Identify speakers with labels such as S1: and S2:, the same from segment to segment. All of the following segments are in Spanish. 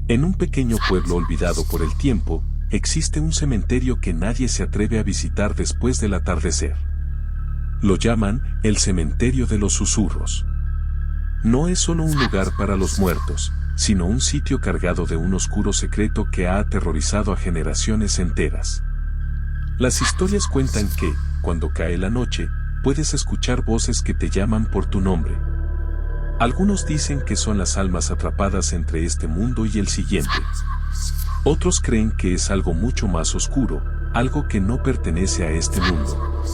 S1: En un pequeño pueblo olvidado por el tiempo, existe un cementerio que nadie se atreve a visitar después del atardecer. Lo llaman el Cementerio de los Susurros. No es solo un lugar para los muertos, sino un sitio cargado de un oscuro secreto que ha aterrorizado a generaciones enteras. Las historias cuentan que, cuando cae la noche, puedes escuchar voces que te llaman por tu nombre. Algunos dicen que son las almas atrapadas entre este mundo y el siguiente. Otros creen que es algo mucho más oscuro, algo que no pertenece a este mundo.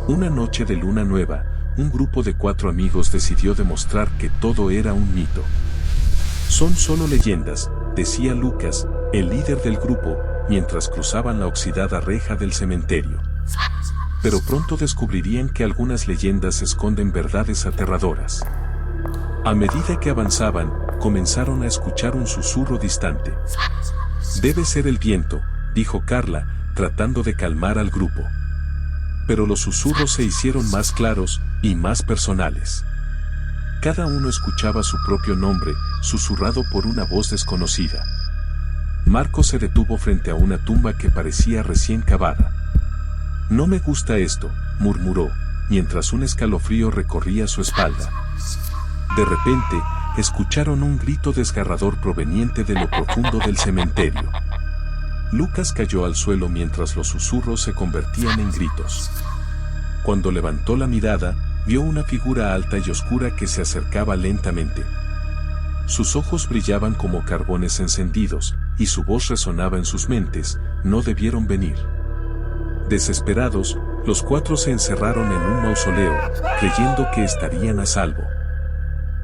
S1: Una noche de luna nueva, un grupo de 4 amigos decidió demostrar que todo era un mito. Son solo leyendas, decía Lucas, el líder del grupo, mientras cruzaban la oxidada reja del cementerio. Pero pronto descubrirían que algunas leyendas esconden verdades aterradoras. A medida que avanzaban, comenzaron a escuchar un susurro distante. «Debe ser el viento», dijo Carla, tratando de calmar al grupo. Pero los susurros se hicieron más claros y más personales. Cada uno escuchaba su propio nombre, susurrado por una voz desconocida. Marco se detuvo frente a una tumba que parecía recién cavada. «No me gusta esto», murmuró, mientras un escalofrío recorría su espalda. De repente, escucharon un grito desgarrador proveniente de lo profundo del cementerio. Lucas cayó al suelo mientras los susurros se convertían en gritos. Cuando levantó la mirada, vio una figura alta y oscura que se acercaba lentamente. Sus ojos brillaban como carbones encendidos, y su voz resonaba en sus mentes: «No debieron venir». Desesperados, los 4 se encerraron en un mausoleo, creyendo que estarían a salvo.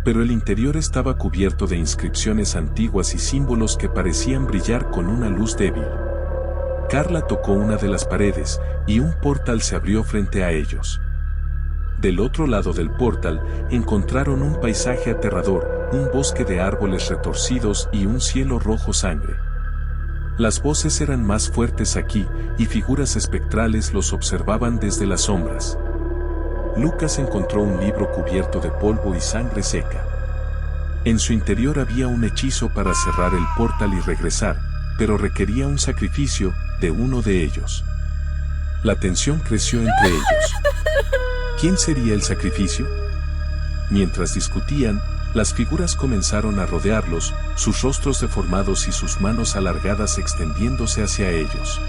S1: Pero el interior estaba cubierto de inscripciones antiguas y símbolos que parecían brillar con una luz débil. Carla tocó una de las paredes, y un portal se abrió frente a ellos. Del otro lado del portal, encontraron un paisaje aterrador, un bosque de árboles retorcidos y un cielo rojo sangre. Las voces eran más fuertes aquí, y figuras espectrales los observaban desde las sombras. Lucas encontró un libro cubierto de polvo y sangre seca. En su interior había un hechizo para cerrar el portal y regresar, pero requería un sacrificio de uno de ellos. La tensión creció entre ellos. ¿Quién sería el sacrificio? Mientras discutían, las figuras comenzaron a rodearlos, sus rostros deformados y sus manos alargadas extendiéndose hacia ellos.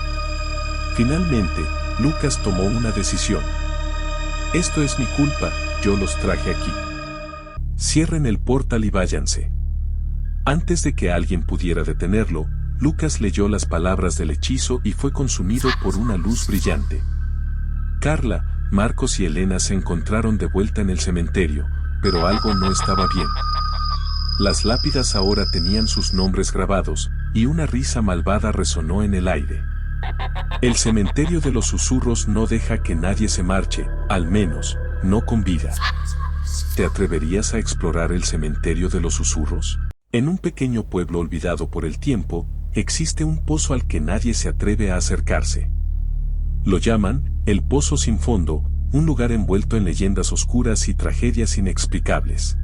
S1: Finalmente, Lucas tomó una decisión. «Esto es mi culpa, yo los traje aquí. Cierren el portal y váyanse». Antes de que alguien pudiera detenerlo, Lucas leyó las palabras del hechizo y fue consumido por una luz brillante. Carla, Marcos y Elena se encontraron de vuelta en el cementerio, pero algo no estaba bien. Las lápidas ahora tenían sus nombres grabados, y una risa malvada resonó en el aire. «El cementerio de los susurros no deja que nadie se marche, al menos, no con vida». ¿Te atreverías a explorar el cementerio de los susurros? En un pequeño pueblo olvidado por el tiempo, existe un pozo al que nadie se atreve a acercarse. Lo llaman el Pozo Sin Fondo, un lugar envuelto en leyendas oscuras y tragedias inexplicables.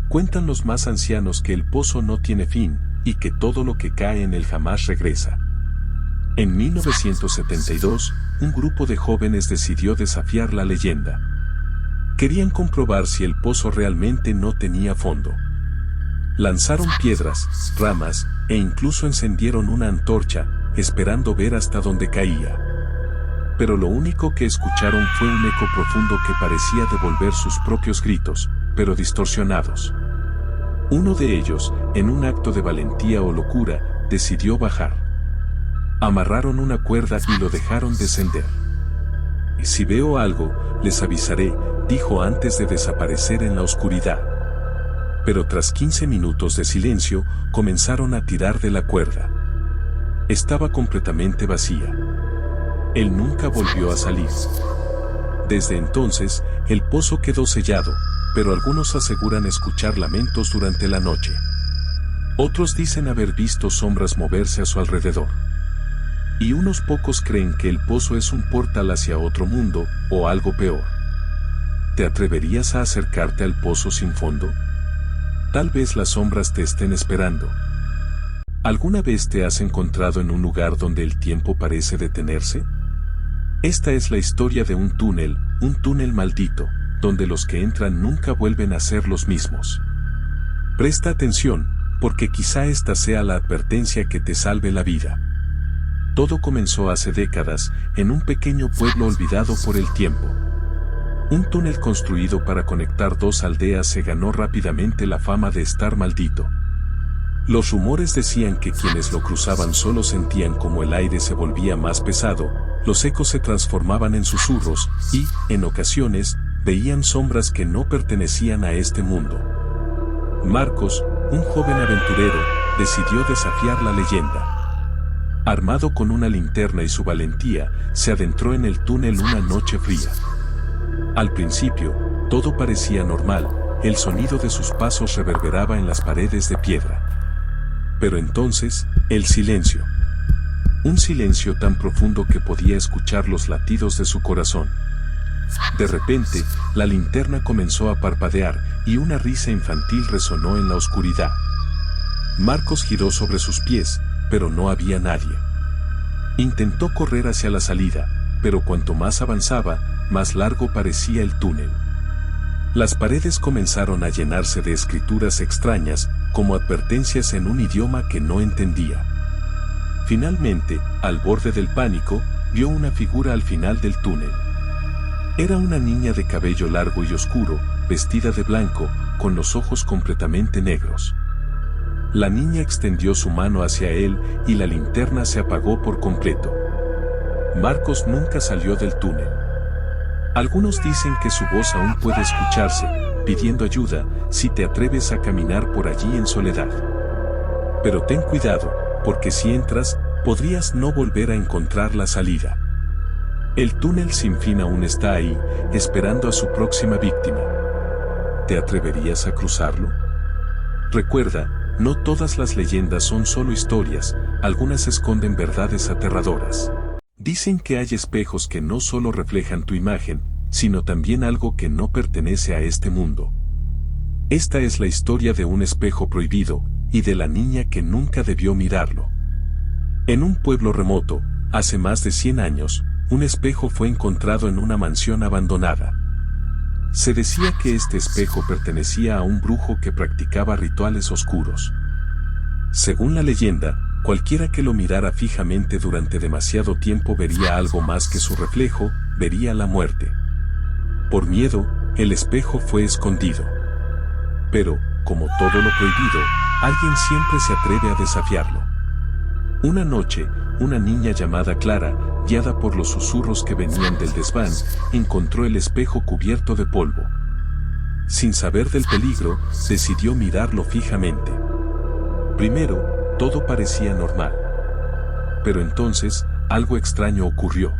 S1: Cuentan los más ancianos que el pozo no tiene fin, y que todo lo que cae en él jamás regresa. En 1972, un grupo de jóvenes decidió desafiar la leyenda. Querían comprobar si el pozo realmente no tenía fondo. Lanzaron piedras, ramas, e incluso encendieron una antorcha, esperando ver hasta dónde caía. Pero lo único que escucharon fue un eco profundo que parecía devolver sus propios gritos, pero distorsionados. Uno de ellos, en un acto de valentía o locura, decidió bajar. Amarraron una cuerda y lo dejaron descender. «Si veo algo, les avisaré», dijo antes de desaparecer en la oscuridad. Pero tras 15 minutos de silencio, comenzaron a tirar de la cuerda. Estaba completamente vacía. Él nunca volvió a salir. Desde entonces, el pozo quedó sellado, pero algunos aseguran escuchar lamentos durante la noche. Otros dicen haber visto sombras moverse a su alrededor. Y unos pocos creen que el pozo es un portal hacia otro mundo, o algo peor. ¿Te atreverías a acercarte al pozo sin fondo? Tal vez las sombras te estén esperando. ¿Alguna vez te has encontrado en un lugar donde el tiempo parece detenerse? Esta es la historia de un túnel maldito, donde los que entran nunca vuelven a ser los mismos. Presta atención, porque quizá esta sea la advertencia que te salve la vida. Todo comenzó hace décadas, en un pequeño pueblo olvidado por el tiempo. Un túnel construido para conectar dos aldeas se ganó rápidamente la fama de estar maldito. Los rumores decían que quienes lo cruzaban solo sentían como el aire se volvía más pesado, los ecos se transformaban en susurros, y, en ocasiones, veían sombras que no pertenecían a este mundo. Marcos, un joven aventurero, decidió desafiar la leyenda. Armado con una linterna y su valentía, se adentró en el túnel una noche fría. Al principio, todo parecía normal, el sonido de sus pasos reverberaba en las paredes de piedra. Pero entonces, el silencio. Un silencio tan profundo que podía escuchar los latidos de su corazón. De repente, la linterna comenzó a parpadear y una risa infantil resonó en la oscuridad. Marcos giró sobre sus pies, pero no había nadie. Intentó correr hacia la salida, pero cuanto más avanzaba, más largo parecía el túnel. Las paredes comenzaron a llenarse de escrituras extrañas, como advertencias en un idioma que no entendía. Finalmente, al borde del pánico, vio una figura al final del túnel. Era una niña de cabello largo y oscuro, vestida de blanco, con los ojos completamente negros. La niña extendió su mano hacia él y la linterna se apagó por completo. Marcos nunca salió del túnel. Algunos dicen que su voz aún puede escucharse, pidiendo ayuda, si te atreves a caminar por allí en soledad. Pero ten cuidado, porque si entras, podrías no volver a encontrar la salida. El túnel sin fin aún está ahí, esperando a su próxima víctima. ¿Te atreverías a cruzarlo? Recuerda, no todas las leyendas son solo historias, algunas esconden verdades aterradoras. Dicen que hay espejos que no solo reflejan tu imagen, sino también algo que no pertenece a este mundo. Esta es la historia de un espejo prohibido, y de la niña que nunca debió mirarlo. En un pueblo remoto, hace más de 100 años, un espejo fue encontrado en una mansión abandonada. Se decía que este espejo pertenecía a un brujo que practicaba rituales oscuros. Según la leyenda, cualquiera que lo mirara fijamente durante demasiado tiempo vería algo más que su reflejo, vería la muerte. Por miedo, el espejo fue escondido. Pero, como todo lo prohibido, alguien siempre se atreve a desafiarlo. Una noche, una niña llamada Clara, guiada por los susurros que venían del desván, encontró el espejo cubierto de polvo. Sin saber del peligro, decidió mirarlo fijamente. Primero, todo parecía normal. Pero entonces, algo extraño ocurrió.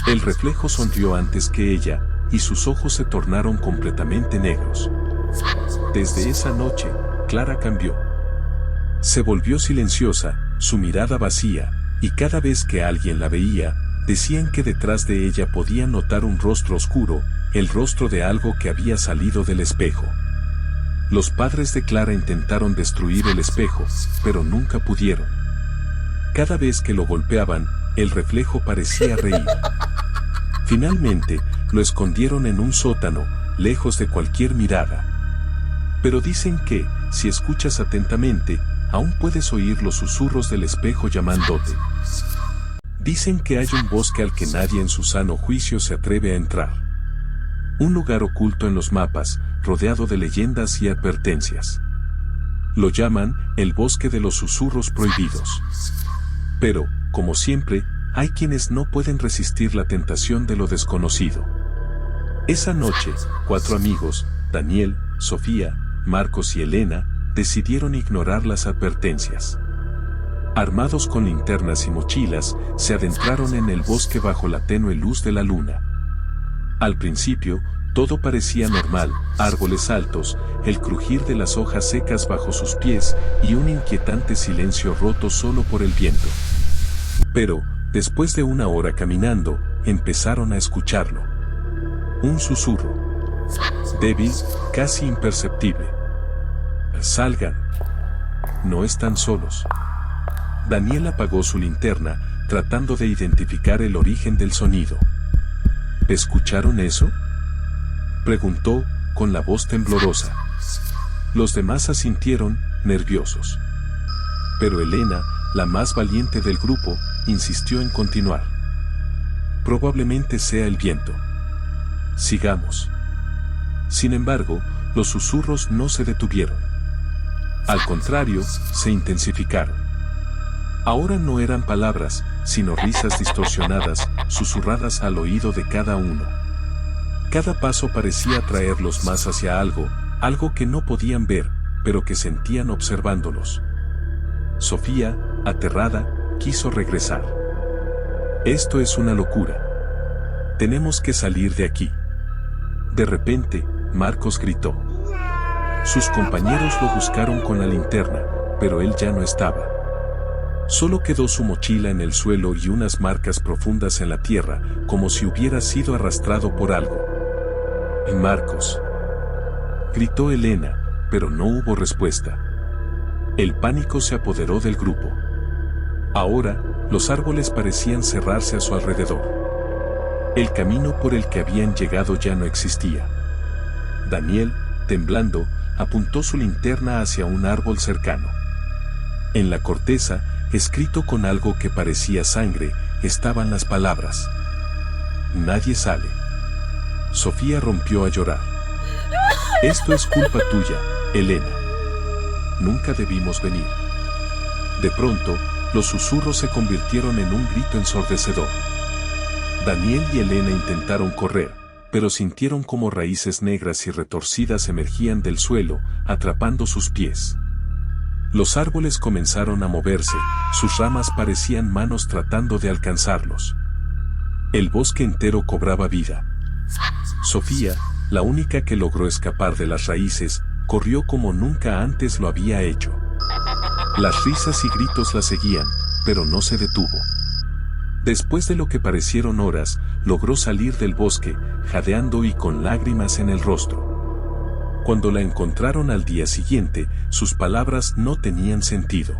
S1: El reflejo sonrió antes que ella, y sus ojos se tornaron completamente negros. Desde esa noche, Clara cambió. Se volvió silenciosa, su mirada vacía, y cada vez que alguien la veía, decían que detrás de ella podían notar un rostro oscuro, el rostro de algo que había salido del espejo. Los padres de Clara intentaron destruir el espejo, pero nunca pudieron. Cada vez que lo golpeaban, el reflejo parecía reír. Finalmente, lo escondieron en un sótano, lejos de cualquier mirada. Pero dicen que, si escuchas atentamente, aún puedes oír los susurros del espejo llamándote. Dicen que hay un bosque al que nadie en su sano juicio se atreve a entrar. Un lugar oculto en los mapas, rodeado de leyendas y advertencias. Lo llaman el bosque de los susurros prohibidos. Pero, como siempre, hay quienes no pueden resistir la tentación de lo desconocido. Esa noche, 4 amigos, Daniel, Sofía, Marcos y Elena, decidieron ignorar las advertencias. Armados con linternas y mochilas, se adentraron en el bosque bajo la tenue luz de la luna. Al principio, todo parecía normal, árboles altos, el crujir de las hojas secas bajo sus pies y un inquietante silencio roto solo por el viento. Pero, después de 1 hora caminando, empezaron a escucharlo. Un susurro. Débil, casi imperceptible. Salgan. no están solos. Daniel apagó su linterna, tratando de identificar el origen del sonido. ¿Escucharon eso?, preguntó, con la voz temblorosa. Los demás asintieron, nerviosos. Pero Elena, la más valiente del grupo, insistió en continuar. Probablemente sea el viento. Sigamos. Sin embargo, los susurros no se detuvieron. Al contrario, se intensificaron. Ahora no eran palabras, sino risas distorsionadas, susurradas al oído de cada uno. Cada paso parecía atraerlos más hacia algo que no podían ver, pero que sentían observándolos. Sofía, aterrada, quiso regresar. Esto es una locura. Tenemos que salir de aquí. De repente, Marcos gritó. Sus compañeros lo buscaron con la linterna, pero él ya no estaba. Solo quedó su mochila en el suelo y unas marcas profundas en la tierra, como si hubiera sido arrastrado por algo. «Marcos», gritó Elena, pero no hubo respuesta. El pánico se apoderó del grupo. Ahora, los árboles parecían cerrarse a su alrededor. El camino por el que habían llegado ya no existía. Daniel, temblando, apuntó su linterna hacia un árbol cercano. En la corteza, escrito con algo que parecía sangre, estaban las palabras: «Nadie sale». Sofía rompió a llorar. «Esto es culpa tuya, Elena. Nunca debimos venir». De pronto, los susurros se convirtieron en un grito ensordecedor. Daniel y Elena intentaron correr, pero sintieron como raíces negras y retorcidas emergían del suelo, atrapando sus pies. Los árboles comenzaron a moverse, sus ramas parecían manos tratando de alcanzarlos. El bosque entero cobraba vida. Sofía, la única que logró escapar de las raíces, corrió como nunca antes lo había hecho. Las risas y gritos la seguían, pero no se detuvo. Después de lo que parecieron horas, logró salir del bosque, jadeando y con lágrimas en el rostro. Cuando la encontraron al día siguiente, sus palabras no tenían sentido.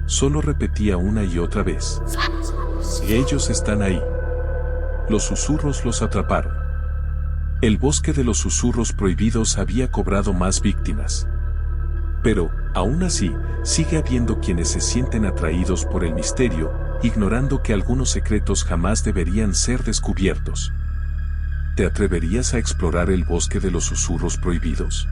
S1: Solo repetía una y otra vez: «Ellos están ahí». Los susurros los atraparon. El bosque de los susurros prohibidos había cobrado más víctimas. Pero, aún así, sigue habiendo quienes se sienten atraídos por el misterio, ignorando que algunos secretos jamás deberían ser descubiertos. ¿Te atreverías a explorar el bosque de los susurros prohibidos?